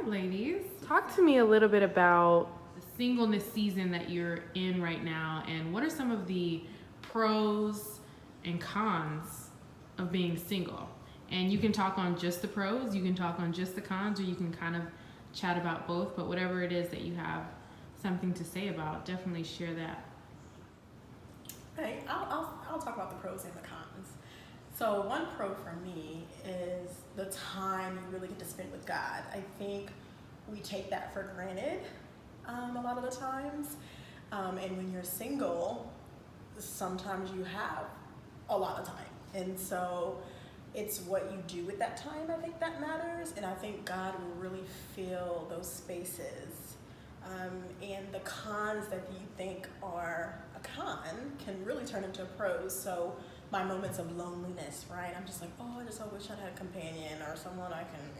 right, ladies. Talk to me a little bit about The singleness season that you're in right now, and what are some of the pros and cons of being single? And you can talk on just the pros, you can talk on just the cons, or you can kind of chat about both, but whatever it is that you have something to say about, definitely share that. Hey, I'll talk about the pros and the cons. So one pro for me is the time you really get to spend with God. I think we take that for granted a lot of the times. And when you're single, sometimes you have a lot of time. And so it's what you do with that time, I think, that matters. And I think God will really fill those spaces. And the cons that you think are a con can really turn into pros. So my moments of loneliness, right? I'm just like, oh, I just wish I had a companion or someone I can,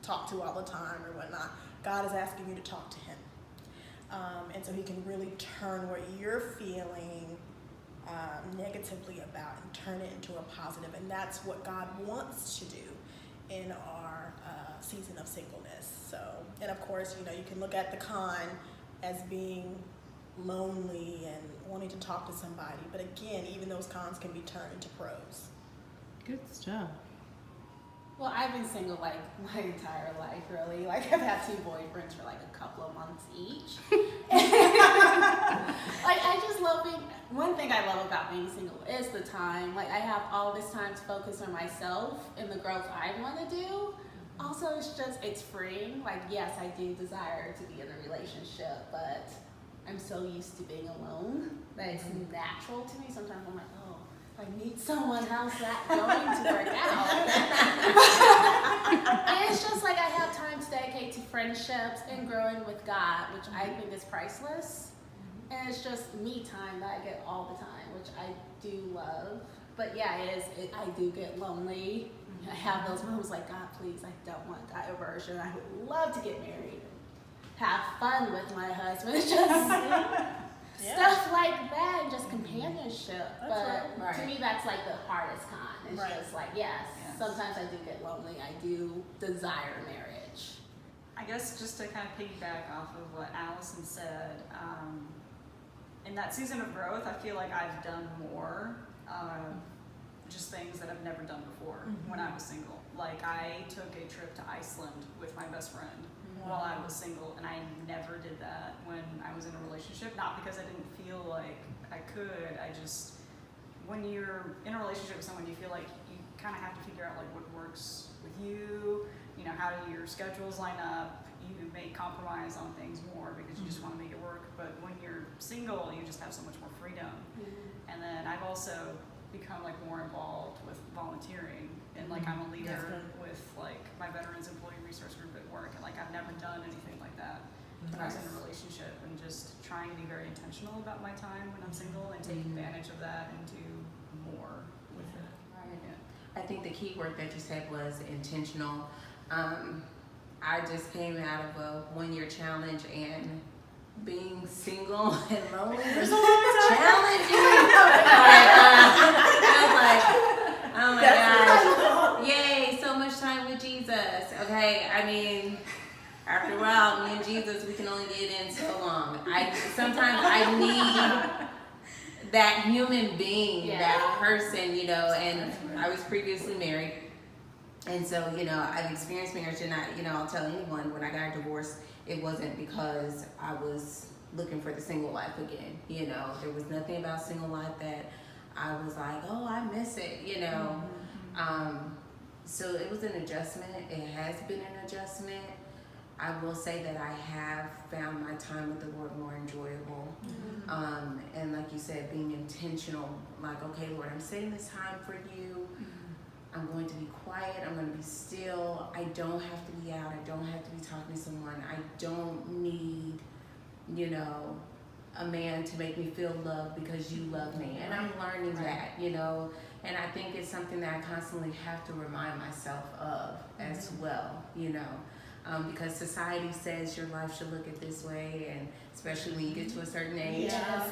talk to all the time or whatnot. God is asking you to talk to him. And so he can really turn what you're feeling negatively about and turn it into a positive. And that's what God wants to do in our season of singleness. So, and of course, you can look at the con as being lonely and wanting to talk to somebody. But again, even those cons can be turned into pros. Good stuff. Well, I've been single like my entire life, really. Like I've had 2 boyfriends for like a couple of months each. Like I just love being. One thing I love about being single is the time. Like I have all this time to focus on myself and the growth I want to do. Also, it's freeing. Like yes, I do desire to be in a relationship, but I'm so used to being alone that it's natural to me. Sometimes I'm like, oh, I need someone else that's going to work out. And it's just like I have time to dedicate to friendships and growing with God, which I think is priceless. And it's just me time that I get all the time, which I do love. But yeah, I do get lonely. I have those moments like, God, please, I don't want diversion. I would love to get married. Have fun with my husband. It's just stuff like that, and just companionship. But to me, that's like the hardest con. It's just like, yes, sometimes I do get lonely. I do desire marriage. I guess just to kind of piggyback off of what Allison said, in that season of growth, I feel like I've done more, just things that I've never done before when I was single. Like I took a trip to Iceland with my best friend while I was single, and I never did that when I was in a relationship. Not because I didn't feel like I could. When you're in a relationship with someone, you feel like you kind of have to figure out like what works with you. How do your schedules line up? You may compromise on things more because you just want to make it work. But when you're single, you just have so much more freedom. And then I've also become like more involved with volunteering, and like I'm a leader with like my Veterans Employee Resource Group at work, and like I've never done anything like that when I was in a relationship, and just trying to be very intentional about my time when I'm single and take advantage of that and do more with it. I think the key word that you said was intentional. I just came out of a 1-year challenge, and being single and lonely was challenging. I was like, oh my gosh, yay, so much time with Jesus. Okay, I mean, after a while, me and Jesus, we can only get in so long. Sometimes I need that human being, that person, and I was previously married. And so, I've experienced marriage, and I'll tell anyone, when I got a divorce, it wasn't because I was looking for the single life again. There was nothing about single life that I was like, oh, I miss it, So it was an adjustment. It has been an adjustment. I will say that I have found my time with the Lord more enjoyable. And like you said, being intentional, like, okay, Lord, I'm setting this time for you. I'm going to be quiet. I'm going to be still. I don't have to be out. I don't have to be talking to someone. I don't need, a man to make me feel loved because you love me. And I'm learning that, and I think it's something that I constantly have to remind myself of as well, because society says your life should look at this way, and especially when you get to a certain age. And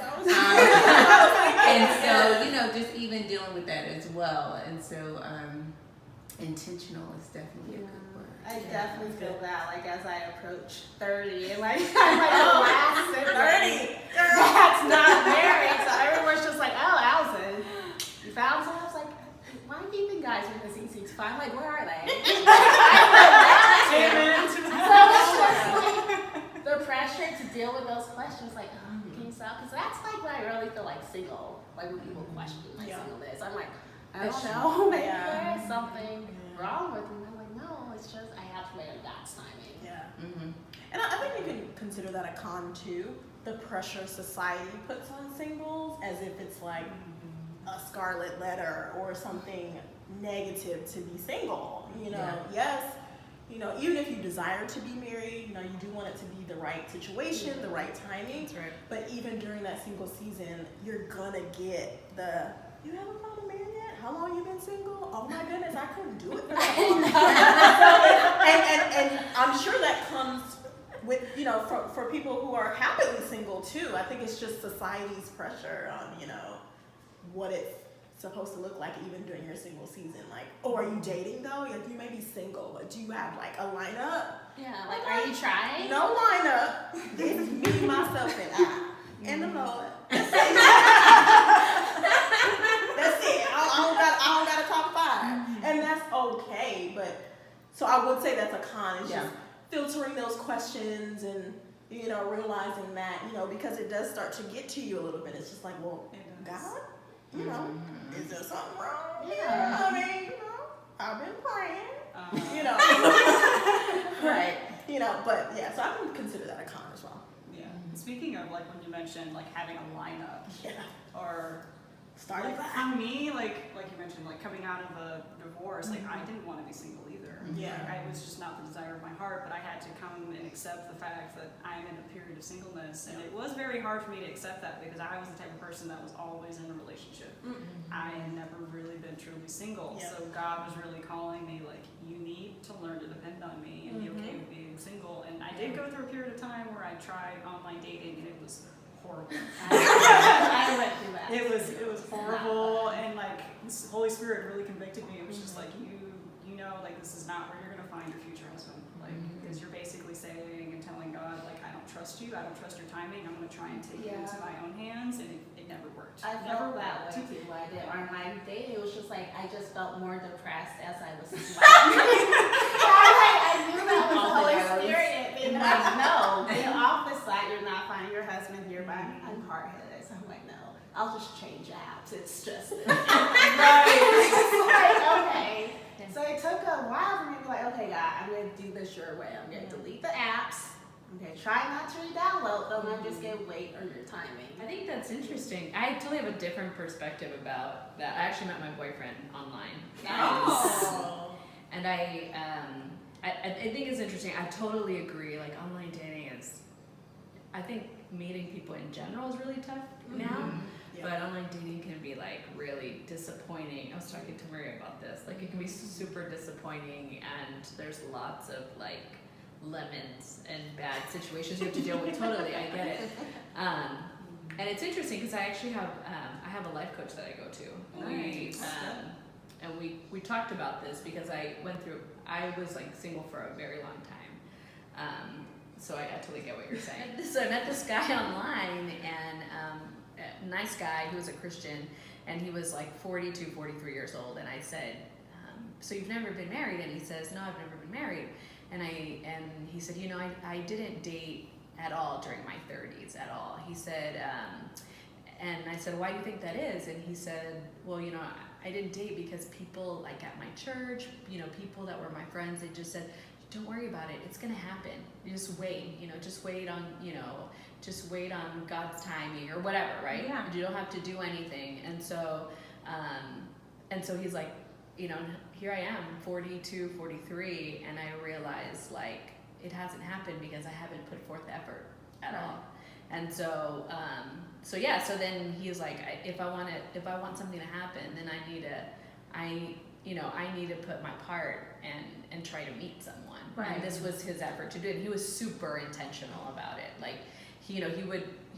so, just even dealing with that as well. And so intentional is definitely a good word. I definitely feel that, like, as I approach 30, and like, I'm like the last sibling that's not married, so everyone's just like, oh, Allison, you found some? I was like, why do you think guys are missing seats? I'm like, where are they? So it's just like the pressure to deal with those questions, like, oh, can you stop? Because that's like when I really feel like single, like when people question my singleness. I'm like, I don't know, maybe there is something wrong with me. I'm like, no, it's just I have to wait on God's timing. Yeah. And I think you can consider that a con too. The pressure society puts on singles, as if it's like a scarlet letter or something negative to be single. You know, yes, you know, even if you desire to be married, you know, you do want it to be the right situation, the right timing. That's right. But even during that single season, you're gonna get the, you haven't found a man yet? How long you been single? Oh my goodness, I couldn't do it for that long. and I'm sure that comes with, you know, for people who are happily single too. I think it's just society's pressure on, you know, what it's supposed to look like even during your single season. Like, oh, are you dating though? Like, you may be single, but do you have like a lineup? Yeah, like, are you trying? No lineup. It's me, myself, and I. And the Lord. That's it. I don't gotta talk five. And that's okay. But so I would say that's a con. It's just filtering those questions and, you know, realizing that, you know, because it does start to get to you a little bit. It's just like, well, God, you know, is there something wrong? Yeah. I mean, you know, I've been praying. You know. Right. You know, but yeah, so I would consider that a con as well. Yeah. Speaking of, like, when you mentioned like having a lineup, or Starting like, back. for me, like you mentioned, like coming out of a divorce, like I didn't want to be single either. Yeah. Like, it was just not the desire of my heart, but I had to come and accept the fact that I'm in a period of singleness, and it was very hard for me to accept that because I was the type of person that was always in a relationship. I had never really been truly single, so God was really calling me, like, you need to learn to depend on me and be okay with being single. And I did go through a period of time where I tried online dating, and it was horrible. I went through that. It was horrible, and like the Holy Spirit really convicted me. It was just like, you know, like, this is not where you're gonna find your future husband, like, because you're basically saying and telling God, like, I don't trust you, I don't trust your timing, I'm gonna try and take it into my own hands, and it never worked. I never felt that worked. way too. I did online dating. It was just like I just felt more depressed as I was swiping. I knew that was the Holy Spirit being like, no, get off the site. You're not finding your husband here. But I'm hard-headed, so I'm like, no, I'll just change apps. It's just right. Like, okay. So it took a while for me to be like, okay, God, I'm gonna do this your way. I'm gonna delete the apps. I'm gonna try not to re-download them. I'm just gonna wait on your timing. I think that's interesting. I totally have a different perspective about that. I actually met my boyfriend online. And I think it's interesting. I totally agree. Like, online dating is, I think meeting people in general is really tough now. But online dating can be like really disappointing. I was talking to Maria about this. Like, it can be super disappointing, and there's lots of like lemons and bad situations you have to deal with. Totally, I get it. And it's interesting because I actually have I have a life coach that I go to. Nice. And we talked about this because I was like single for a very long time. So I totally get what you're saying. So I met this guy online, and a nice guy. He was a Christian, and he was like 42, 43 years old. And I said, so you've never been married? And he says, no, I've never been married. And he said, you know, I didn't date at all during my 30s at all. He said, and I said, why do you think that is? And he said, well, you know, I didn't date because people like at my church, you know, people that were my friends, they just said, don't worry about it. It's going to happen. You just wait, you know, just wait on God's timing or whatever, right? Yeah. You don't have to do anything. And so he's like, you know, here I am, 42, 43, and I realize like it hasn't happened because I haven't put forth effort at all. And so then he's like, if I want something to happen, then I need to put my part and try to meet someone. Right. And this was his effort to do it. And he was super intentional about it. Like,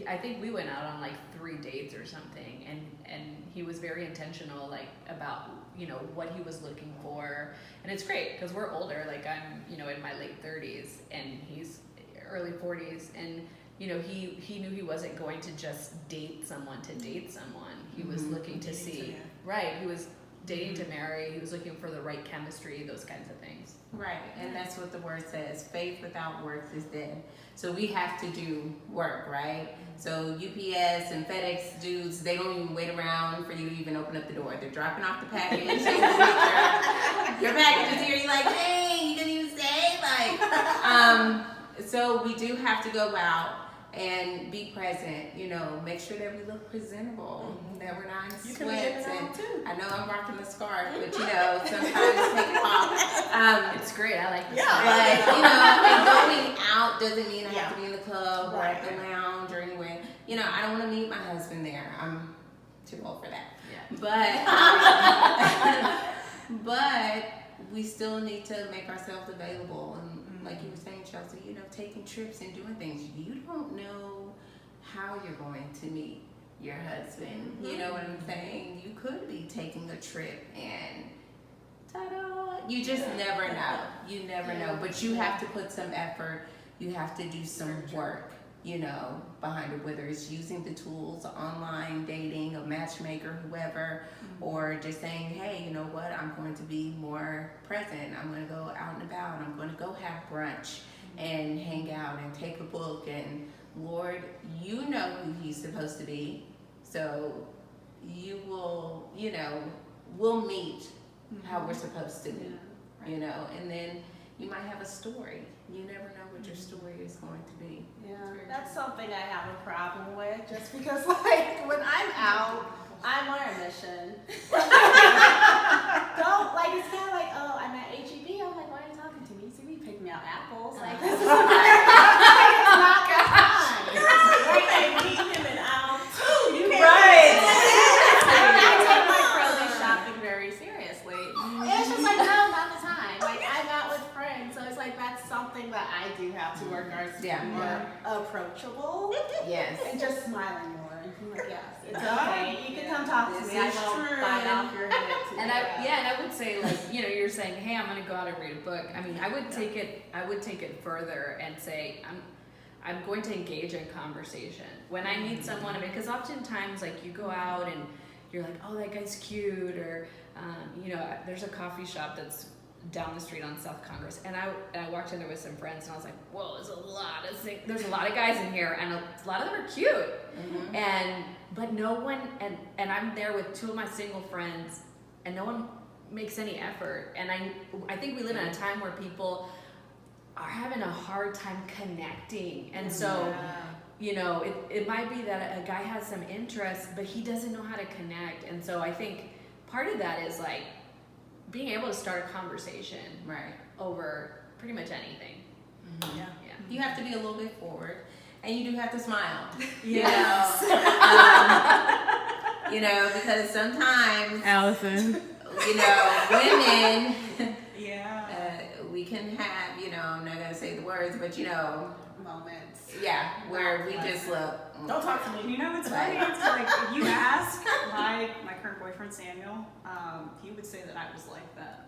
I think we went out on like 3 dates or something, and he was very intentional, like, about, what he was looking for. And it's great because we're older, like I'm, in my late 30s and he's early 40s, and he knew he wasn't going to just date someone to date someone. He was looking to see, right, he was dating to marry, he was looking for the right chemistry, those kinds of things. Right, and that's what the word says. Faith without works is dead. So we have to do work, right? So UPS and FedEx dudes, they don't even wait around for you to even open up the door. They're dropping off the package. Your package is here. You're like, hey, you didn't even say, so we do have to go out and be present, make sure that we look presentable, that we're not in sweats. And I know I'm rocking the scarf, but sometimes take it off. It's great. I like this. Yeah. But and going out doesn't mean I have to be in the club or at the lounge or anywhere. I don't want to meet my husband there. I'm too old for that. Yeah. But we still need to make ourselves available, and like you were saying, Chelsea, taking trips and doing things. You don't know how you're going to meet your husband. You know what I'm saying? You could be taking a trip and ta-da! You just never know. You never know. But you have to put some effort. You have to do some work, behind it, whether it's using the tools, online dating, a matchmaker, whoever, or just saying, hey, you know what, I'm going to be more present. I'm going to go out and about. I'm going to go have brunch and hang out and take a book. And Lord, you know who he's supposed to be. So you will, we'll meet how we're supposed to meet, and then you might have a story. You never know what your story is going to be. Yeah, that's something I have a problem with, just because, like, when I'm out, I'm on a mission. It's kind of like, oh, I'm at HEB. I'm like, why are you talking to me? You see me picking out apples. Like, this is it's not good time. Right, meet him and out. Right. I take my produce shopping very seriously. And it's just like, no, not the time. Like, I'm out with friends, so it's like, that's something that I do have to work on to be more approachable. Yes. And just smiling more. And being like, yes, it's okay. You can come talk to me. I won't bite off your head. And I would say, like, you're saying, hey, I'm going to go out and read a book. I mean, I would take it further and say, I'm going to engage in conversation when I meet someone, because oftentimes, like, you go out and you're like, oh, that guy's cute, or there's a coffee shop that's down the street on South Congress, and I walked in there with some friends, and I was like, whoa, there's a lot of guys in here, and a lot of them are cute, but no one, and I'm there with 2 of my single friends, and no one makes any effort, and I think we live in a time where people are having a hard time connecting, and so it might be that a guy has some interest, but he doesn't know how to connect, and so I think part of that is, like, being able to start a conversation over pretty much anything. Yeah. You have to be a little bit forward, and you do have to smile. Yes. Because sometimes Allison. women, we can have, I'm not gonna say the words, but moments. Yeah, where we just look. Don't talk to me. It's funny. It's like, if you ask my current boyfriend Samuel, he would say that I was like that.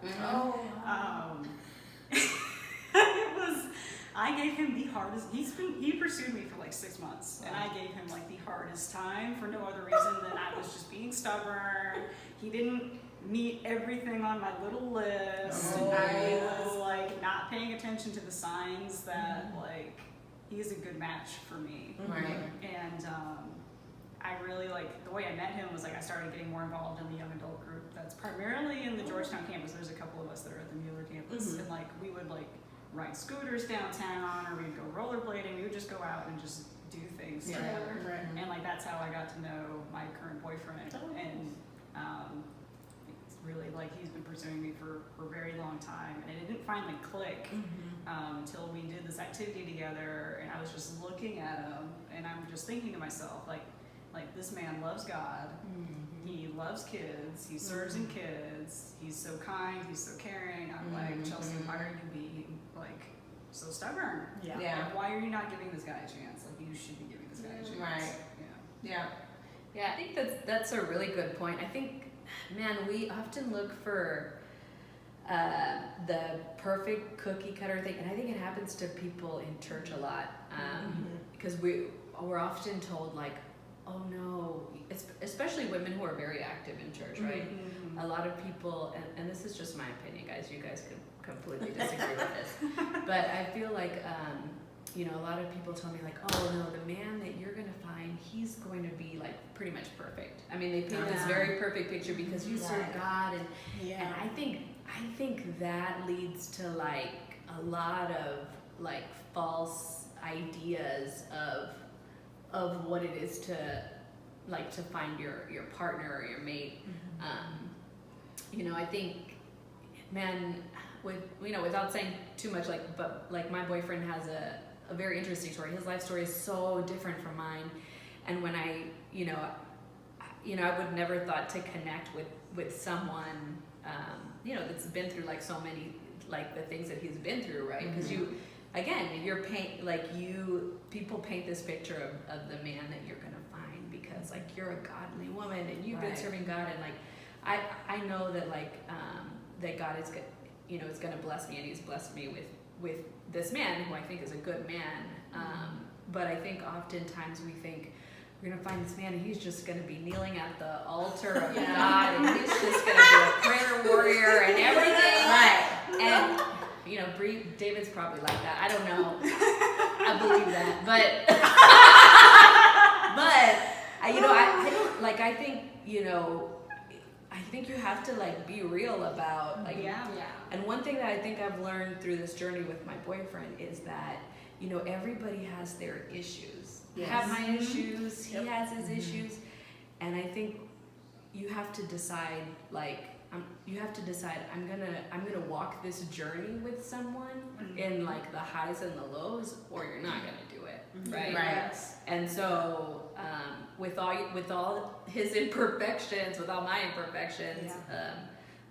I gave him the hardest. He pursued me for like 6 months, and I gave him like the hardest time for no other reason than I was just being stubborn. He didn't meet everything on my little list. I was like not paying attention to the signs that like he's a good match for me. And I really the way I met him was like I started getting more involved in the young adult group that's primarily in the Georgetown campus. There's a couple of us that are at the Mueller campus, and like we would like ride scooters downtown, or we'd go rollerblading. We would just go out and just do things together. And like that's how I got to know my current boyfriend. And it's really like he's been pursuing me for a very long time, and it didn't finally click until we did this activity together, and I was just looking at him, and I'm just thinking to myself, like this man loves God, he loves kids, he serves in kids, he's so kind, he's so caring. I'm like, Chelsea, why are you being like so stubborn. Yeah. Yeah. Like, why are you not giving this guy a chance? Like, you should be giving this guy a chance. Right. Yeah. Yeah, I think that's a really good point. I think, man, we often look for the perfect cookie cutter thing, and I think it happens to people in church a lot, because we're often told like, oh no, especially women who are very active in church, right? A lot of people, and this is just my opinion, guys. You guys could completely disagree with this, but I feel like you know, a lot of people tell me like, oh no, the man that you're gonna find, he's going to be like pretty much perfect. I mean, they paint this very perfect picture because you serve God, and I think that leads to like a lot of like false ideas of what it is to like to find your partner or your mate. You know, I think, man, without saying too much, like, but like my boyfriend has a very interesting story. His life story is so different from mine, and when I would never thought to connect with someone, you know, that's been through like so many, like the things that he's been through, right? Because people paint this picture of the man that you're gonna find because like you're a godly woman and you've been serving God, and like I know that like that God is is gonna bless me, and He's blessed me with this man who I think is a good man. But I think oftentimes we think we're gonna find this man and he's just gonna be kneeling at the altar of God, and he's just gonna be a prayer warrior and everything. Right. And you know, David's probably like that. I don't know. I believe that, but I don't like. I think I think you have to like be real about like. Yeah. And one thing that I think I've learned through this journey with my boyfriend is that everybody has their issues. Yes. I have my issues. He has his issues, and I think you have to decide like. I'm gonna walk this journey with someone in like the highs and the lows, or you're not gonna do it, right? Right. And so with all his imperfections, with all my imperfections,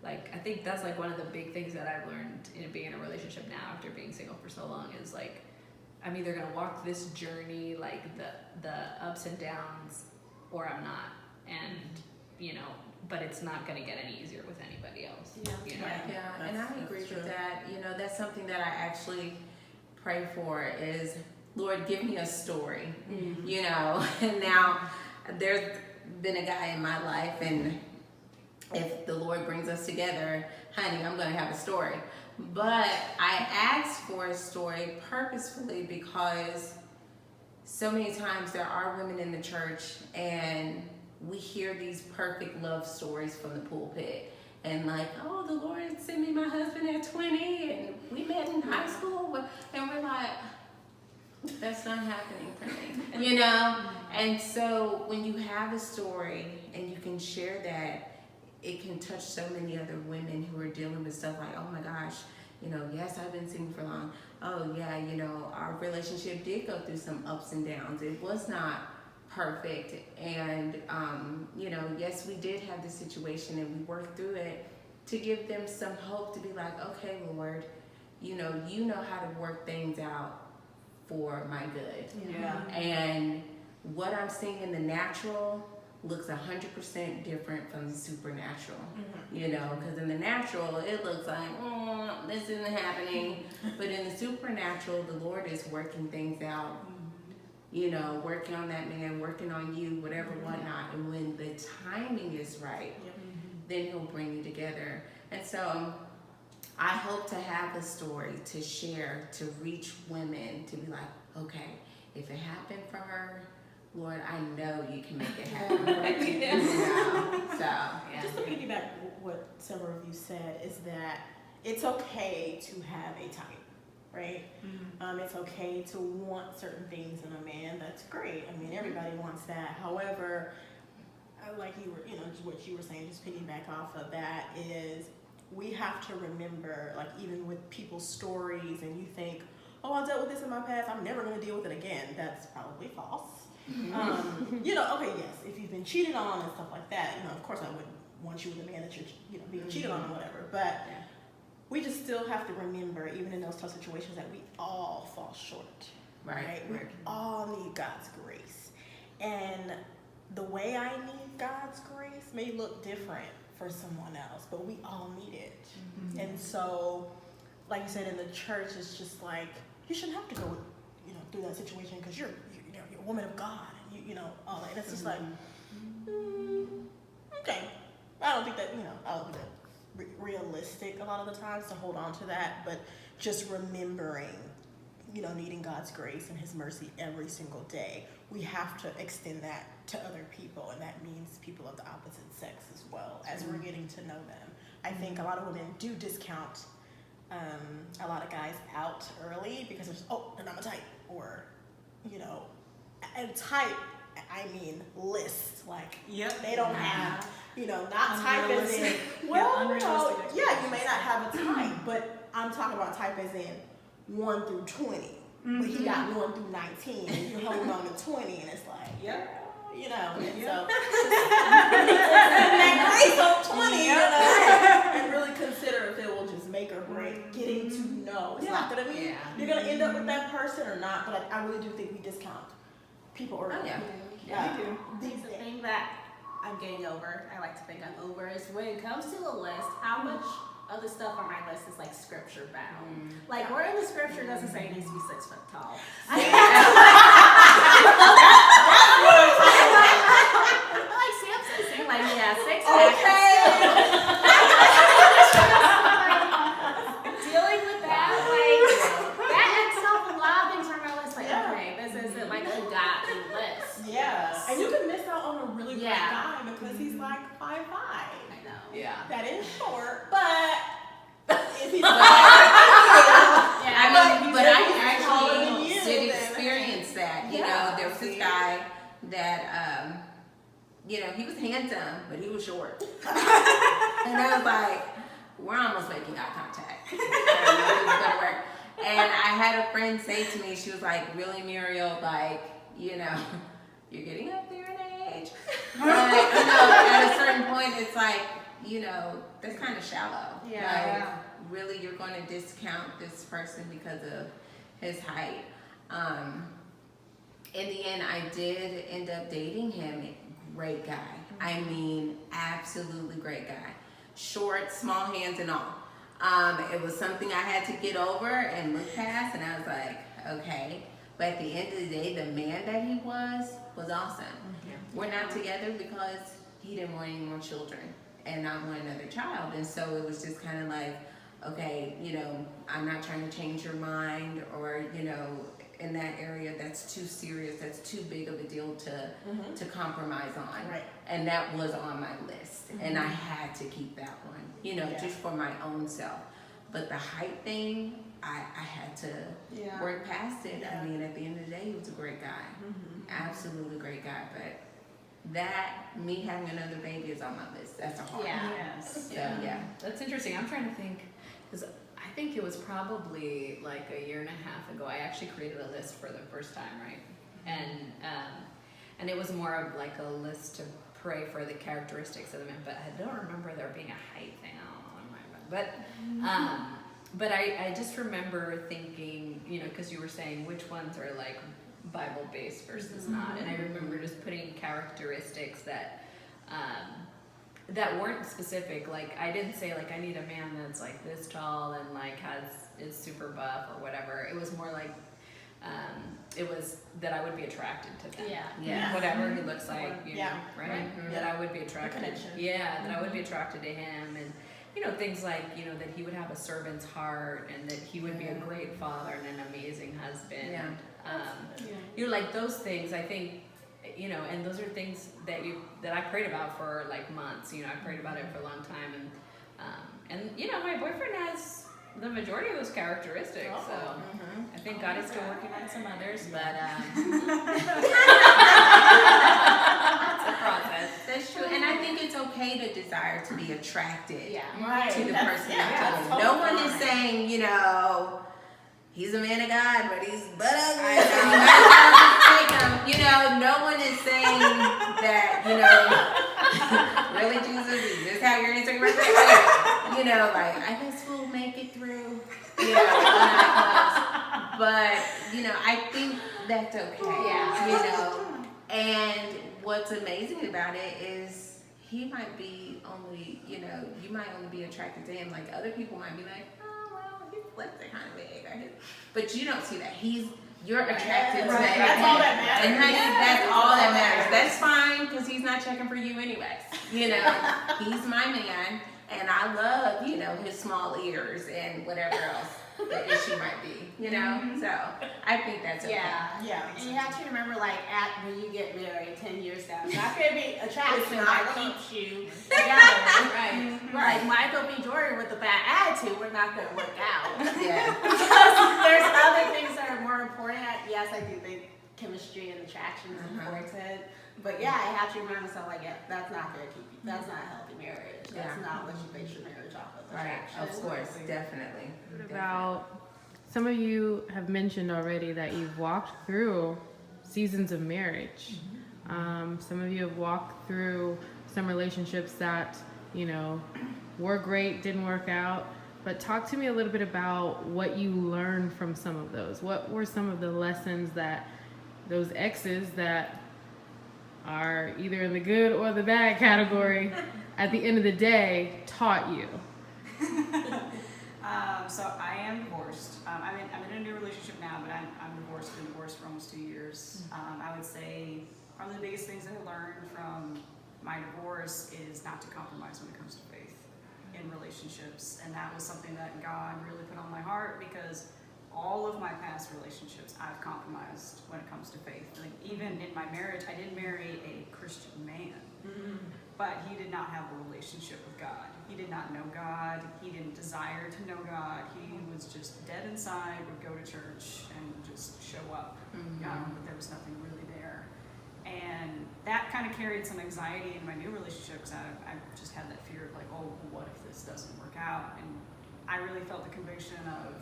like I think that's like one of the big things that I've learned in being in a relationship now after being single for so long is like I'm either gonna walk this journey like the ups and downs, or I'm not, and but it's not going to get any easier with anybody else. Yeah, and I agree with that. That's something that I actually pray for is, Lord, give me a story. And now there's been a guy in my life, and if the Lord brings us together, honey, I'm going to have a story. But I asked for a story purposefully because so many times there are women in the church, and we hear these perfect love stories from the pulpit, and like, oh, the Lord sent me my husband at 20, and we met in high school, and we're like, that's not happening for me, And so when you have a story and you can share that, it can touch so many other women who are dealing with stuff like, oh my gosh, yes, I've been single for long. Oh yeah, our relationship did go through some ups and downs. It was not perfect, and yes, we did have the situation, and we worked through it to give them some hope to be like, okay, Lord, you know how to work things out for my good. And what I'm seeing in the natural looks 100% different from the supernatural. Because in the natural it looks like, oh, this isn't happening, but in the supernatural the Lord is working things out. Working on that man, working on you, whatever, whatnot. And when the timing is right, then He'll bring you together. And so I hope to have a story to share, to reach women, to be like, okay, if it happened for her, Lord, I know You can make it happen for me. Just to piggyback what several of you said is that it's okay to have a type. Right? It's okay to want certain things in a man. That's great. I mean, everybody wants that. However, like you were, what you were saying, just piggyback off of that is we have to remember, like even with people's stories, and you think, oh, I dealt with this in my past, I'm never going to deal with it again. That's probably false. Okay, yes, if you've been cheated on and stuff like that, of course I wouldn't want you with a man that you're, being cheated on or whatever. But we just still have to remember, even in those tough situations, that we all fall short. Right? We all need God's grace. And the way I need God's grace may look different for someone else, but we all need it. Mm-hmm. And so, like you said, in the church, it's just like, you shouldn't have to go, through that situation because you're a woman of God, and all that. And it's just like, okay. I don't think that realistic a lot of the times to hold on to that, but just remembering, needing God's grace and His mercy every single day. We have to extend that to other people, and that means people of the opposite sex as well, as we're getting to know them. I think a lot of women do discount a lot of guys out early because they're just, they're not my type, or, and type, I mean list, like, they don't have, not type as in, you may not have a type, but I'm talking about type as in 1 through 20, but he got 1 through 19, and you hold on to 20, and it's like, and so, that grace on 20, and really consider if it will just make or break getting to know. It's not gonna be, you're gonna end up with that person or not, but I really do think we discount people early. Me too. The thing that I'm getting over, I like to think I'm over, is when it comes to the list, how much of the stuff on my list is like scripture bound. Like, where in the scripture doesn't say it needs to be 6 foot tall. Like Samson seemed like he has 6 Dealing with that, that in itself, a lot of things are on my list. Like, okay, this isn't like a godly list. Yes. And you can miss out on a really great guy because he's like 5'5". I know. Yeah. That is short, but if he's but I actually did experience that. There was this guy that, he was handsome, but he was short. And I was like, we're almost making eye contact. And I had a friend say to me, she was like, really, Muriel, like, you're getting up there in age. But, at a certain point, it's like, that's kind of shallow. Like, really, you're going to discount this person because of his height. In the end, I did end up dating him. Great guy. I mean, absolutely great guy. Short, small hands and all. It was something I had to get over and look past, and I was like, okay. But at the end of the day, the man that he was awesome. We're not together because he didn't want any more children, and I want another child. And so it was just kind of like, okay, I'm not trying to change your mind, or, in that area, that's too serious, that's too big of a deal to compromise on. Right. And that was on my list. And I had to keep that one, just for my own self. But the height thing, I had to work past it. I mean, at the end of the day, he was a great guy. Absolutely great guy. But me having another baby is on my list. That's a hard one. Yes. So, yeah. That's interesting. I'm trying to think, because I think it was probably like a year and a half ago, I actually created a list for the first time, right? And it was more of like a list to pray for the characteristics of the man, but I don't remember there being a height thing. But I just remember thinking, because you were saying which ones are like Bible based versus not, and I remember just putting characteristics that that weren't specific. Like, I didn't say like I need a man that's like this tall and like is super buff or whatever. It was more like it was that I would be attracted to them. Whatever he looks like, right? That I would be attracted. That I would be attracted to him, and things like that he would have a servant's heart, and that he would be a great father and an amazing husband. Like those things, I think. And those are things that I prayed about for like months. I prayed about it for a long time, and my boyfriend has the majority of those characteristics. So I think God is still working on some others, but it's a process. That's true, and I think it's okay to desire to be attracted to the That's- person. that's No totally one is fine. saying, he's a man of God, but he's butt ugly. No one is saying that, Really, Jesus? Is this how your Instagram is? Like, you know, like, I guess we'll make it through. You know, but, you know, I think that's okay. Yeah. You know, and what's amazing about it is he might be only, you know, you might only be attracted to him. Like, other people might be like, oh, well, his lips are kind of big. But you don't see that. You're attracted to Right. him. That's all that matters. And honey, that's all that matters. That's fine, because he's not checking for you anyways. You know, he's my man, and I love, you know, his small ears and whatever else the issue might be, you know? So I think that's okay. Yeah. And you have to remember, like, when you get married 10 years down, it's not going to be attraction that keeps you together. Right. Like, Michael B. Jordan with a bad attitude, we're not going to work out. Yeah. There's other things that are more important. Yes, I do think chemistry and attraction is important. But yeah, I have to remind myself, like, yeah, that's not going to keep you. That's not a healthy marriage. That's not what you base your marriage off of. Right, Attraction. of course, definitely. What about, some of you have mentioned already that you've walked through seasons of marriage. Some of you have walked through some relationships that, you know, were great, didn't work out. But talk to me a little bit about what you learned from some of those. What were some of the lessons that those exes that are either in the good or the bad category at the end of the day taught you? So I am divorced. I'm in a new relationship now, but I'm divorced. Been divorced for almost 2 years. I would say probably the biggest things that I learned from my divorce is not to compromise when it comes to faith in relationships, and that was something that God really put on my heart, because all of my past relationships I've compromised when it comes to faith. Like, even in my marriage, I didn't marry a Christian man. But he did not have a relationship with God. He did not know God. He didn't desire to know God. He was just dead inside, would go to church and just show up. But there was nothing really there. And that kind of carried some anxiety in my new relationships. I just had that fear of, like, oh, what if this doesn't work out? And I really felt the conviction of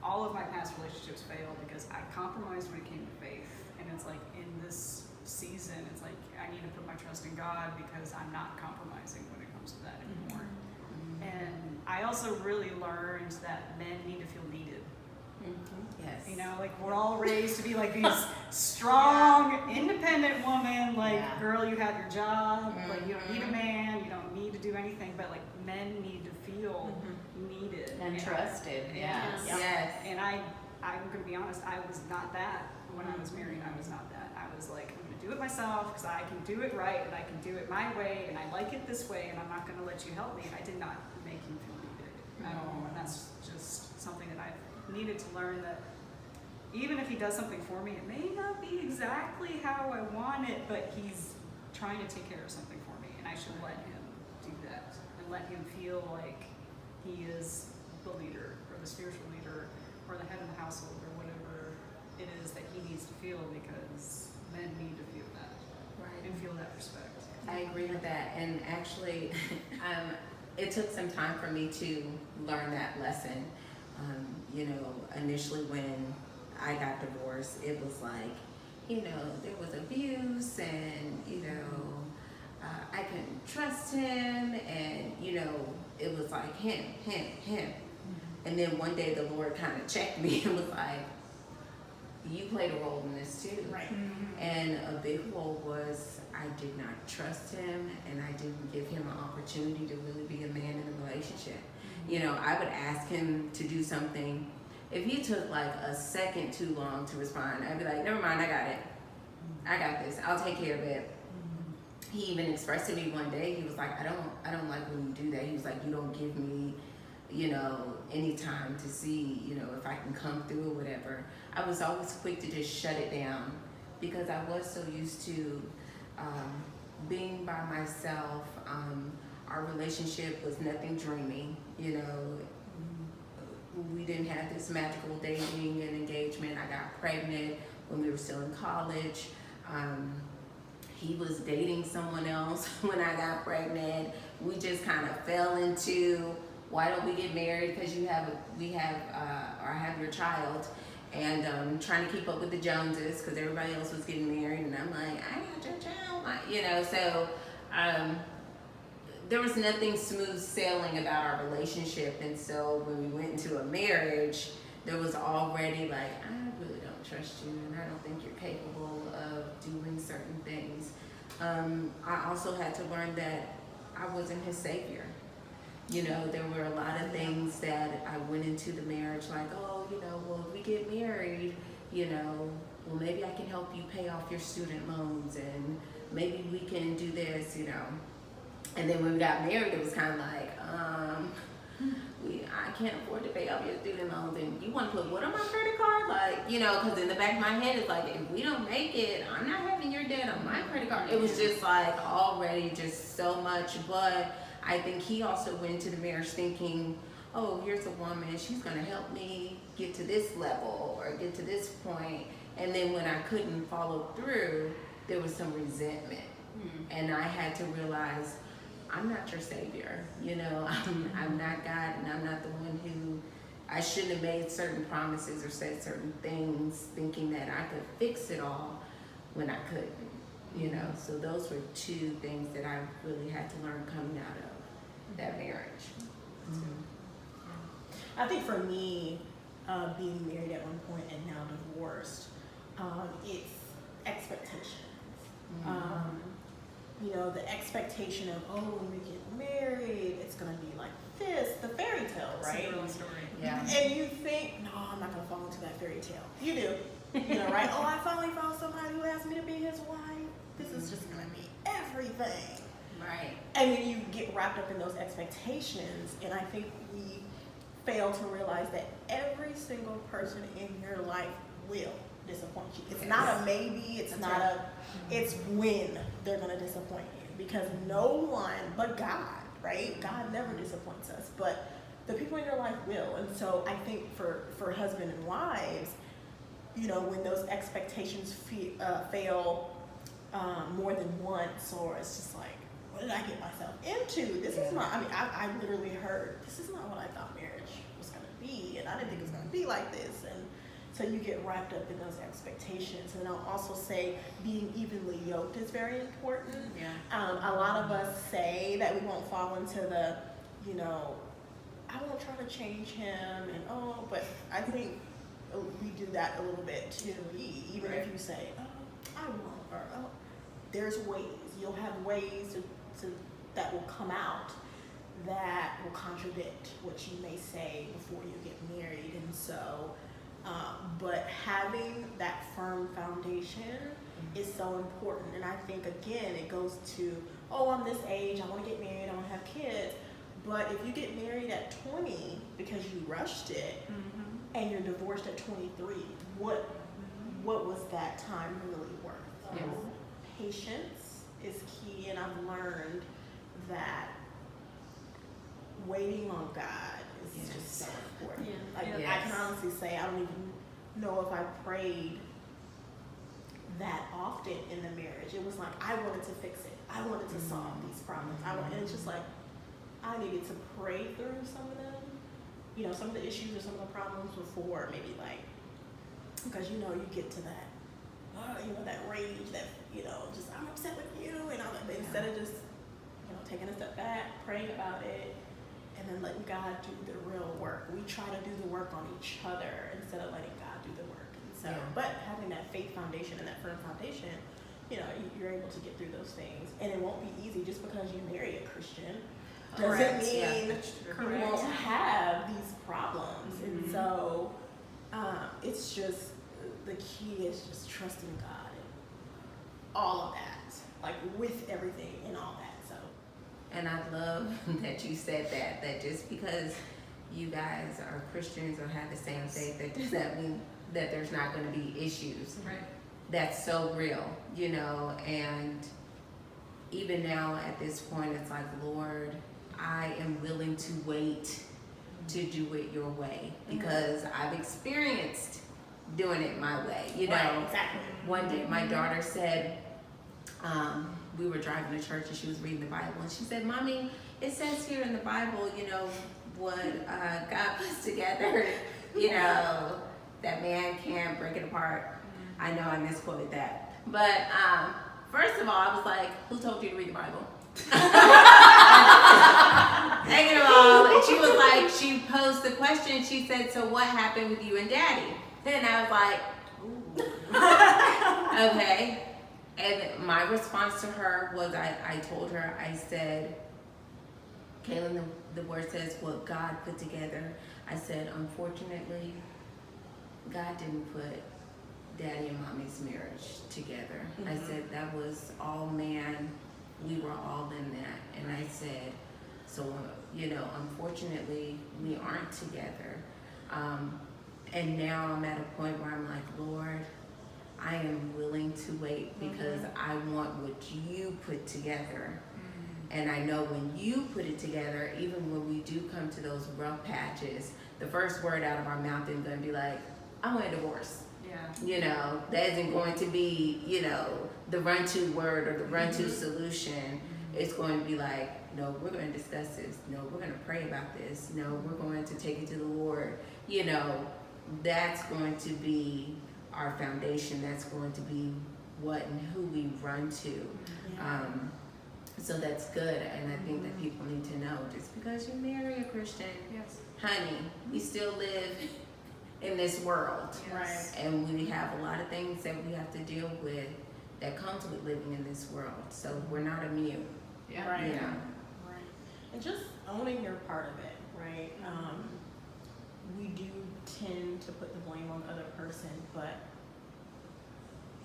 all of my past relationships failed because I compromised when it came to faith. And it's like, in this season, it's like, I need to put my trust in God, because I'm not compromising when it comes to that anymore. And I also really learned that men need to feel needed. Yes. You know, like, we're all raised to be like these strong, independent women. Like, girl, you have your job. Like, you don't need a man. You don't need to do anything. But, like, men need to feel needed And trusted. Yes. Yes. And I'm gonna be honest, I was not that when I was married. I was not that. I was like, I'm gonna do it myself, because I can do it right, and I can do it my way, and I like it this way, and I'm not gonna let you help me. And I did not make him feel needed at all. And that's just something that I've needed to learn, that even if he does something for me, it may not be exactly how I want it, but he's trying to take care of something for me, and I should let him do that, and let him feel like he is the leader, or the spiritual leader, or the head of the household, or whatever it is that he needs to feel, because men need to feel that. Right. And feel that respect. I agree with that. And actually, it took some time for me to learn that lesson. You know, initially when I got divorced, it was like, you know, there was abuse, and, you know, I couldn't trust him, and, you know, it was like him. And then one day the Lord kind of checked me and was like, you played a role in this too. Right. And a big role was I did not trust him, and I didn't give him an opportunity to really be a man in a relationship. You know, I would ask him to do something. If he took like a second too long to respond, I'd be like, never mind, I got it. I got this. I'll take care of it. He even expressed to me one day, he was like, I don't like when you do that. He was like, you don't give me, you know, any time to see, you know, if I can come through or whatever. I was always quick to just shut it down, because I was so used to being by myself. Our relationship was nothing dreamy, you know. We didn't have this magical dating and engagement. I got pregnant when we were still in college. He was dating someone else when I got pregnant. We just kind of fell into, why don't we get married? Because I have your child, and trying to keep up with the Joneses, because everybody else was getting married, and I'm like, I got your child, you know. So there was nothing smooth sailing about our relationship, and so when we went into a marriage, there was already like, I really don't trust you, and I don't think you're capable of doing certain things. I also had to learn that I wasn't his savior. You know, there were a lot of things that I went into the marriage like, oh, you know, well, if we get married, you know, well, maybe I can help you pay off your student loans, and maybe we can do this, you know. And then when we got married, it was kind of like, I can't afford to pay off your student loans, and you want to put what on my credit card? Like, you know, because in the back of my head, it's like, if we don't make it, I'm not having your debt on my credit card. It was just like already just so much, but I think he also went into the marriage thinking, oh, here's a woman, she's gonna help me get to this level or get to this point. And then when I couldn't follow through, there was some resentment. And I had to realize, I'm not your savior. You know, I'm not God, and I'm not the one who, I shouldn't have made certain promises or said certain things thinking that I could fix it all when I couldn't. You know, so those were two things that I really had to learn coming out of that marriage. I think for me, being married at one point and now divorced, it's expectations. You know, the expectation of, oh, when we get married, it's gonna be like this, the fairy tale, right? Cinderella story. Yeah. And you think, no, I'm not gonna fall into that fairy tale. You do, you know, right? Oh, I finally found somebody who asked me to be his wife. This is just gonna be everything. Right. And then you get wrapped up in those expectations, and I think we fail to realize that every single person in your life will disappoint you. It's not a maybe, it's not a, it's when they're gonna disappoint you, because no one but God, right? God never disappoints us, but the people in your life will. And so I think for husband and wives, you know, when those expectations fail more than once, or it's just like, what did I get myself into? This is not, I mean, I literally heard, this is not what I thought marriage was gonna be, and I didn't think it was gonna be like this. And so you get wrapped up in those expectations. And I'll also say being evenly yoked is very important. A lot of us say that we won't fall into the, you know, I won't try to change him, and but I think we do that a little bit too. Even if you say, oh, I won't, or there's ways. You'll have ways that will come out that will contradict what you may say before you get married. And so, but having that firm foundation is so important. And I think, again, it goes to, oh, I'm this age, I want to get married, I want to have kids. But if you get married at 20 because you rushed it, and you're divorced at 23, what was that time really worth? Patience is key, and I've learned that waiting on God is just so important. Like, I can honestly say I don't even know if I prayed that often in the marriage. It was like I wanted to fix it. I wanted to solve these problems. And it's just like I needed to pray through some of them, you know, some of the issues or some of the problems before maybe, like, because you know you get to that, you know, that rage, that, you know, just I'm upset with you and all that. But instead of just, you know, taking a step back, praying about it, and then letting God do the real work. We try to do the work on each other instead of letting God do the work. And so, but having that faith foundation and that firm foundation, you know, you're able to get through those things. And it won't be easy just because you marry a Christian. Doesn't mean you won't have these problems. And so, it's just, the key is just trusting God and all of that, like with everything and all that. And I love that you said that just because you guys are Christians or have the same faith, that does not mean that there's not going to be issues. Right. That's so real, you know, and even now at this point, it's like, Lord, I am willing to wait to do it your way, because I've experienced doing it my way, you know. Right, exactly. One day my daughter said, we were driving to church and she was reading the Bible, and she said, Mommy, it says here in the Bible, you know, what God puts together, you know, that man can't break it apart. I know I misquoted that. But first of all, I was like, who told you to read the Bible? Second of all, she was like, she posed the question. She said, "So what happened with you and Daddy?" And I was like, "Ooh, okay." And my response to her was, I told her, I said, "Kaylin, the word says what God put together." I said, "Unfortunately, God didn't put Daddy and Mommy's marriage together." I said, "That was all man. We were all in that." And I said, "So, unfortunately, we aren't together." And now I'm at a point where I'm like, "Lord, I am willing to wait because I want what you put together." And I know when you put it together, even when we do come to those rough patches, the first word out of our mouth isn't going to be like, "I want a divorce." Yeah. That isn't going to be, the run-to word or the run-to solution. It's going to be like, "No, we're going to discuss this. No, we're going to pray about this. No, we're going to take it to the Lord." That's going to be our foundation. That's going to be what and who we run to. So that's good. And I think that people need to know, just because you marry a Christian, Yes. honey, we still live in this world. Yes. And we have a lot of things that we have to deal with that comes with living in this world. So we're not immune. Yeah. Right. Yeah. Right. And just owning your part of it, right? We do tend to put the blame on the other person, but